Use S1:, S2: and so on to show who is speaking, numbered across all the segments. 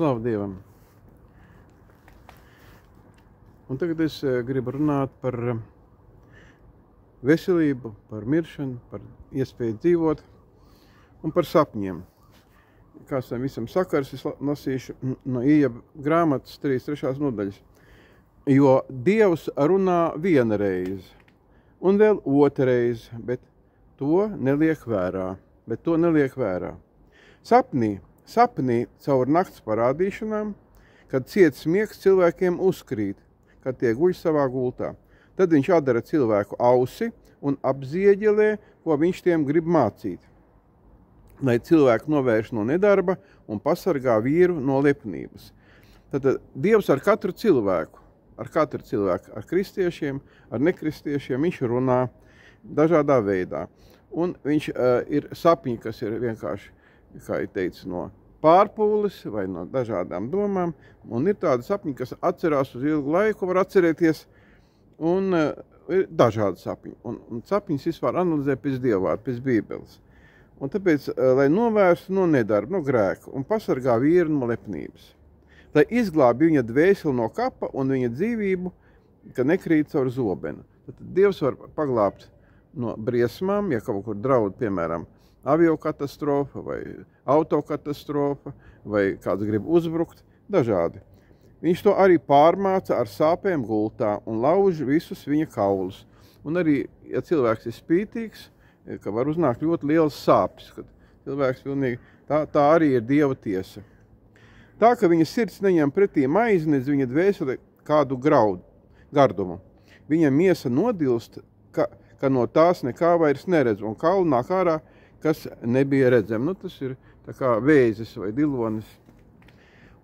S1: Slavu Dievam! Un tagad es gribu runāt par veselību, par miršanu, par iespēju dzīvot un par sapņiem. Kāds tam visam sakars, es lasīšu no Ījaba grāmatas 3. nodaļas. Jo Dievs runā viena reize un vēl otra reize, bet to neliek vērā. Sapnī caur nakts parādīšanām, kad ciets miegs cilvēkiem uzkrīt, kad tie guļ savā gultā. Tad viņš atdara cilvēku ausi un apzieģelē, ko viņš tiem grib mācīt, lai cilvēku novērš no nedarba un pasargā vīru no lepnības. Tad Dievs ar katru cilvēku, ar kristiešiem, ar nekristiešiem, viņš runā dažādā veidā. Un viņš ir sapņi, kas ir vienkārši, kā jau teicu, no pārpūles vai no dažādām domām, un ir tādi sapņi, kas atcerās uz ilgu laiku, var atcerēties, un ir dažādi sapņi. Un sapņus vispār analizē pēc Dievvvārda, pēc Bībeles. Un tāpēc, lai novērstu no nedarba, no grēka un pasargā vīru no lepnības, lai izglābi viņa dvēseli no kapa un viņa dzīvību, ka nekrīt caur zobenu. Tad Dievs var paglābt no briesmām, ja kaut kur draud, piemēram, aviokatastrofa vai autokatastrofa, vai kāds grib uzbrukt, dažādi. Viņš to arī pārmāca ar sāpēm gultā un lauž visus viņa kaulus. Un arī, ja cilvēks ir spītīgs, ka var uznākt ļoti liels sāpes, kad cilvēks pilnīgi, tā arī ir Dieva tiesa. Tā, ka viņa sirds neņem pretī maizi, nedz viņa dvēsele kādu gardumu. Viņa miesa nodilst, ka no tās nekā vairs neredz, un kauli nāk ārā, kas nebija redzami. Tas ir tā kā vēzis vai dilonis.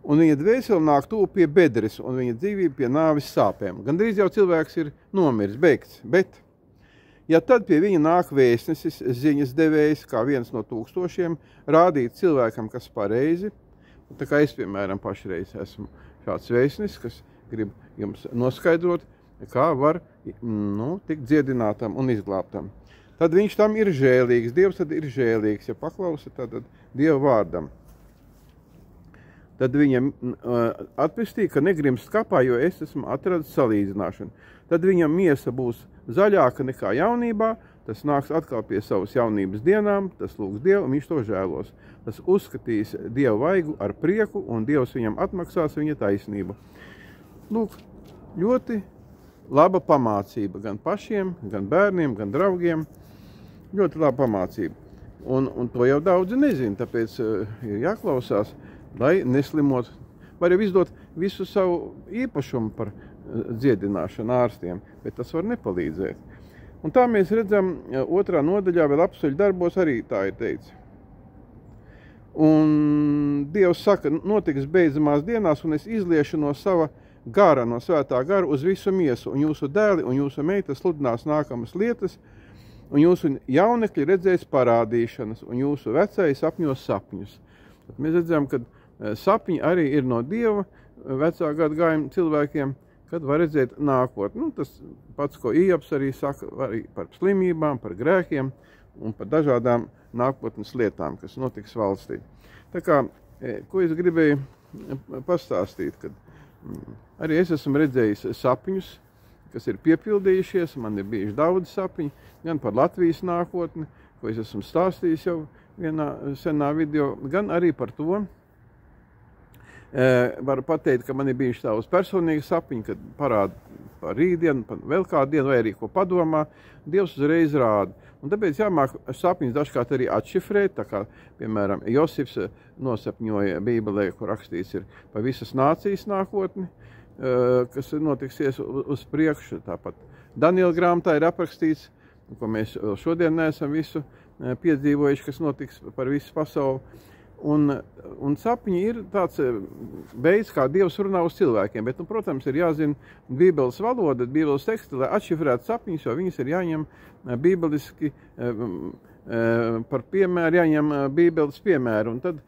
S1: Un viņa dvēsele nāk tuvu pie bedres, un viņa dzīvība pie nāves sāpēm. Gandrīz jau cilvēks ir nomiris, beigts. Bet, ja tad pie viņa nāk vēstnesis, ziņas devējs, kā viens no 1000, rādīt cilvēkam, kas pareizi, tā kā es, piemēram, pašreiz esmu šāds vēstnesis, kas grib jums noskaidrot, kā var tikt dziedinātam un izglābtam. Tad viņš tam ir žēlīgs, Dievs tad ir žēlīgs, ja paklausa tad Dieva vārdam. Tad viņam atpestīja, ka negrimst kapā, jo es esmu atradis salīdzināšanu. Tad viņam miesa būs zaļāka nekā jaunībā, tas nāks atkal pie savas jaunības dienām, tas lūgs Dievu, un viņš to žēlos. Tas uzskatīs Dieva vaigu ar prieku, un Dievs viņam atmaksās viņa taisnību. Lūk, ļoti laba pamācība gan pašiem, gan bērniem, gan draugiem. Ļoti laba pamācība. Un to jau daudzi nezina, tāpēc ir jāklausās, lai neslimot. Var jau izdot visu savu īpašumu par dziedināšanu ārstiem, bet tas var nepalīdzēt. Un tā mēs redzam 2. nodaļā vēl apstuļu darbos arī tā ir teicis. Un Dievs saka, notiks beidzamās dienās, un es izliešu no sava gara, no svētā gara uz visu miesu, un jūsu dēli un jūsu meitas sludinās nākamas lietas, un jūsu jaunekļi redzēs parādīšanas, un jūsu vecai sapņos sapņus. Tad mēs redzam, ka sapņi arī ir no Dieva vecā gadagājuma cilvēkiem, kad var redzēt nākotni. Tas pats, ko Ījabs arī saka, arī par slimībām, par grēkiem un par dažādām nākotnes lietām, kas notiks valstī. Tā kā, ko es gribēju pastāstīt, kad arī es esmu redzējis sapņus, kas ir piepildījušies, man ir bijuši daudz sapņi, gan par Latvijas nākotni, ko es esmu stāstījis jau vienā senā video, gan arī par to. Varu pateikt, ka man ir bijuši tavs personīgi sapņi, kad parāda par rītdienu, par vēl kādu dienu, vai arī ko padomā, Dievs uzreiz rāda. Un tāpēc jāmāk sapņus dažkārt arī atšifrēt, tā kā, piemēram, Josifs nosapņoja Bībelē, kur rakstīts ir par visas nācijas nākotni, kas notiksies uz priekšu. Tāpat Daniela grāmatā ir aprakstīts, ko mēs šodien neesam visu piedzīvojuši, kas notiks par visu pasauli. Un sapņi ir tāds veids, kā Dievs runā uz cilvēkiem, bet, protams, ir jāzina Bībeles valoda, Bībeles teksti, lai atšifrētu sapņus, jo viņas ir jāņem bībeliski par piemēru, jāņem Bībeles piemēru, un tad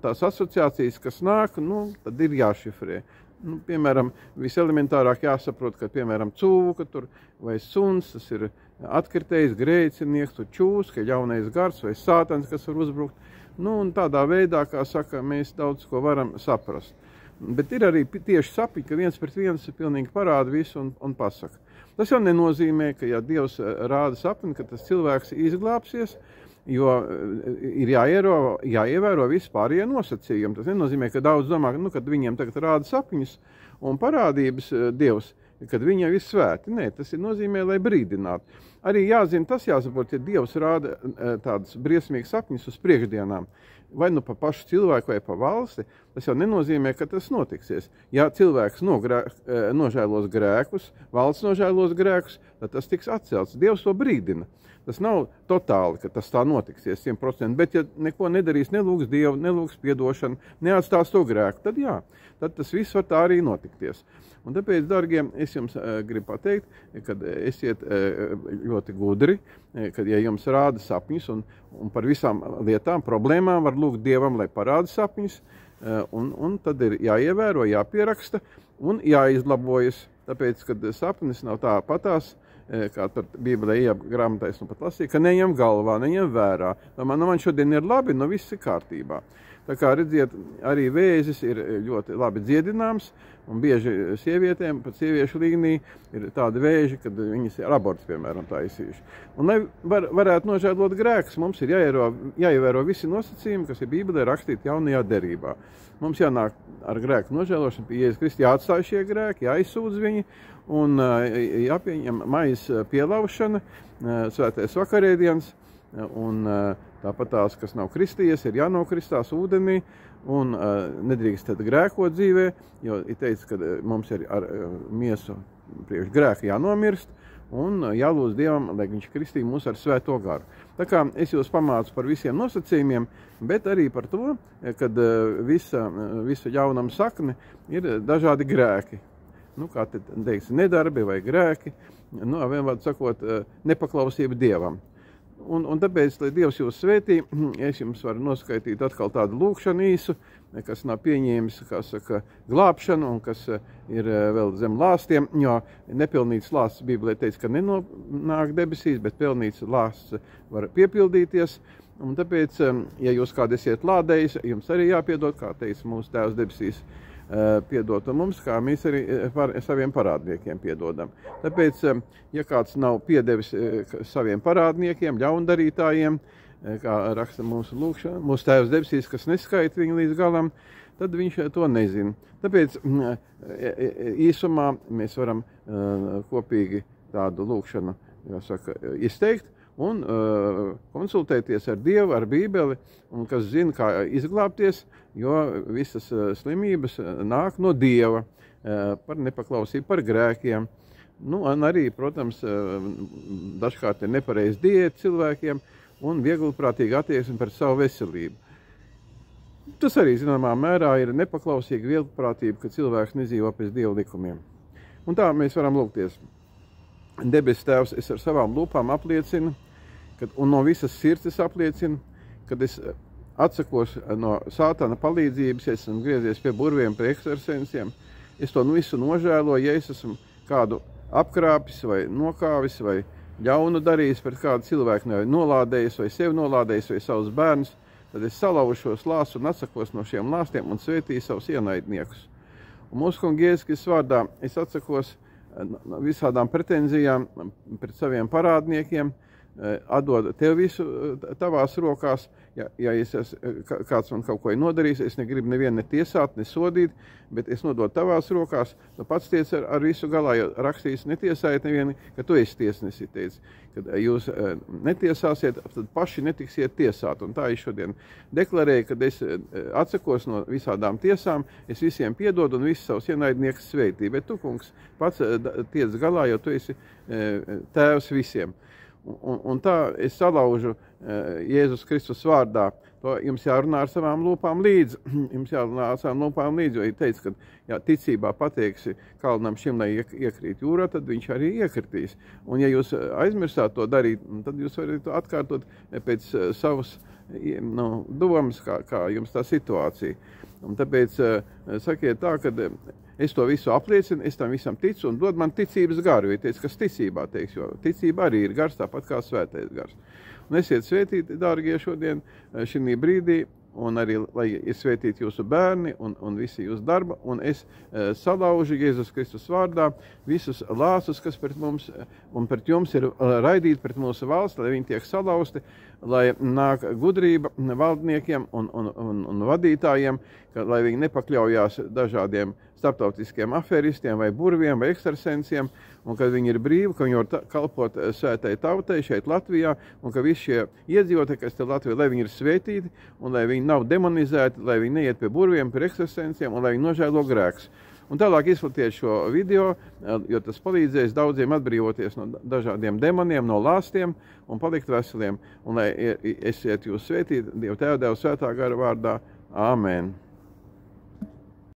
S1: tās asociācijas, kas nāk, tad ir jāšifrē. Piemēram, viselementārāk jāsaprot, ka, piemēram, cūka tur vai suns, tas ir atkritējis grēcinieks, tur čūs, ka ļaunais gars vai sātans, kas var uzbrukt. Nu, un tādā veidā, kā saka, mēs daudz ko varam saprast. Bet ir arī tieši sapņi, ka viens pret viens pilnīgi parāda visu un pasaka. Tas jau nenozīmē, ka ja Dievs rāda sapni, ka tas cilvēks izglābsies, jo ir jāievēro vispārējie nosacījumi. Tas nenozīmē, ka daudz domā, kad viņiem tagad rāda sapņus un parādības Dievs, kad viņi jau ir svēti. Nē, tas ir nozīmē, lai brīdinātu. Arī jāzina, tas jāsaprot, ja Dievs rāda tādas briesmīgas sapņus uz priekšdienām, vai nu pa pašu cilvēku vai pa valsti, tas jau nenozīmē, ka tas notiksies. Ja cilvēks nožēlos grēkus, valsts nožēlos grēkus, tad tas tiks atcelts. Dievs to brīdina. Tas nav totāli, ka tas tā notiksies 100%, bet ja neko nedarīs, nelūgs Dievu, nelūgs piedošanu, neatstās to grēku, tad jā, tad tas viss var tā arī notikties. Un tāpēc, dargie, es jums gribu pateikt, kad esiet ļoti gudri, kad ja jums rāda sapņus un par visām lietām, problēmām var lūgt Dievam, lai parāda sapņus, un tad ir jāievēro, jāpieraksta un jāizlabojas, tāpēc, kad sapnis nav tā patās, kā tur Bībelē grāmatā es nu pat lasīju, ka neņem galvā, neņem vērā. Man šodien ir labi, viss ir kārtībā. Tā kā redziet, arī vēzis ir ļoti labi dziedināms, un bieži sievietēm, pat sieviešu līmenī, ir tādi vēži, kad viņas ir abortus, piemēram, taisījuši. Un lai varētu nožēlot grēkus, mums ir jāievēro visi nosacījumi, kas ir Bībelē rakstīti jaunajā derībā. Mums jānāk ar grēku nožēlošanu pie Jēzus Kristus, jāatstāj šie grēki, jāizsūdz viņi, un jāpieņem maijas pielaušana, svētais vakarēdienas, un tāpat tās, kas nav kristījies, ir jānokristās ūdenī, un nedrīkst tad grēkot dzīvē, jo ir teicis, ka mums ir ar miesu priekš grēku jānomirst, un jālūdz Dievam, lai viņš kristī mūs ar svēto garu. Tā kā es jūs pamācu par visiem nosacījumiem, bet arī par to, kad visa jaunam sakne ir dažādi grēki. Kā te teiks, nedarbi vai grēki, vienmēr sakot, nepaklausība Dievam. Un tāpēc, lai Dievs jūs svētī, es jums varu noskaitīt atkal tādu lūkšanu īsu, kas nav pieņēmis, kā saka, glābšanu un kas ir vēl zem lāstiem, jo nepilnīts lāsts Bībelē teica, ka nenonāk debesīs, bet pilnīts lāsts var piepildīties. Un tāpēc, ja jūs kādi esiet lādējis, jums arī jāpiedod, kā teica mūsu Tēvs debesīs, piedot mums, kā mēs arī saviem parādniekiem piedodam. Tāpēc, ja kāds nav piedevis saviem parādniekiem, ļaundarītājiem, kā raksta mūsu lūkšana, mūsu Tēvs debesīs, kas neskaita viņu līdz galam, tad viņš to nezina. Tāpēc īsumā mēs varam kopīgi tādu lūkšanu, jāsaka, izteikt, un konsultēties ar Dievu, ar Bībeli, un kas zina, kā izglābties, jo visas slimības nāk no Dieva par nepaklausību, par grēkiem. Un arī, protams, dažkārt ir nepareiz diēta cilvēkiem un vieglprātīga attieksme pret savu veselību. Tas arī, zināmā mērā, ir nepaklausīga vieglprātība, ka cilvēks nedzīvo pēc Dieva likumiem. Un tā mēs varam lūgties. Debes Tēvs, es ar savām lūpām apliecinu, un no visas sirds es apliecinu, kad es atsakos no sātana palīdzības, es esmu griezies pie burviem, pie ekstrasensiem, es to visu nožēloju, ja es esmu kādu apkrāpis vai nokāvis vai ļaunu darījis pret kādu cilvēku, vai nolādējis, vai sevi nolādējis, vai savus bērnus, tad es salaužu šos lāstus un atsakos no šiem lāstiem un svētīju savus ienaidniekus. Un mūsu kunga Jēzus Kristus vārdā es atsakos no visādām pretenzijām pret saviem parādniekiem, atdod tev visu tavās rokās, ja kāds man kaut ko ir nodarījis, es negribu nevienu tiesāt, nesodīt, bet es nododu tavās rokās, tu pats tiec ar visu galā, jo rakstīs netiesājiet nevienu, ka tu esi tiesnesis, teici, kad jūs netiesāsiet, tad paši netiksiet tiesāt, un tā es šodien deklarēju, kad es atsakos no visādām tiesām, es visiem piedodu un visus savus ienaidniekus sveitīju, bet tu, kungs, pats tiec galā, jo tu esi tēvs visiem. Un tā es salaužu Jēzus Kristus vārdā. To jums jārunā ar savām lūpām līdzi. Jums jārunā ar savām lūpām līdzi, jo ir teicis, ka ja ticībā pateiksi kalnam šim, lai iekrīt jūrā, tad viņš arī iekritīs. Un ja jūs aizmirsāt to darīt, tad jūs varat to atkārtot pēc savas domas, kā jums tā situācija. Un tāpēc sakiet tā, ka es to visu apliecinu, es tam visam ticu un dod man ticības garu, jo teicu, kas ticībā teiks, jo ticība arī ir gars, tāpat kā svētais gars. Un esiet svētīti, dārgie, šodien, šī brīdī, un arī, lai ir svētīti jūsu bērni un visi jūsu darba, un es salaužu Jēzus Kristus vārdā visus lāsus, kas pret mums un pret jums ir raidīti pret mūsu valsts, lai viņi tiek salauzti, lai nāk gudrība valdniekiem un vadītājiem, lai viņi nepakļaujās dažādiem starptautiskiem aferistiem vai burviem vai ekstrasensiem, un kad viņi ir brīvi, ka viņi var kalpot svētai tautai šeit Latvijā, un ka visi šie iedzīvotāji, kas te Latvijā, lai viņi ir svētīti, un lai viņi nav demonizēti, lai viņi neiet pie burviem, pie ekstrasensiem, un lai viņi nožēlo grēkus. Un tālāk izplatiet šo video, jo tas palīdzēs daudziem atbrīvoties no dažādiem demoniem, no lāstiem un palikt veseliem. Un lai esiet jūs svētīti Dieva Tēva, Dēla, Svētā gara vārdā. Āmen.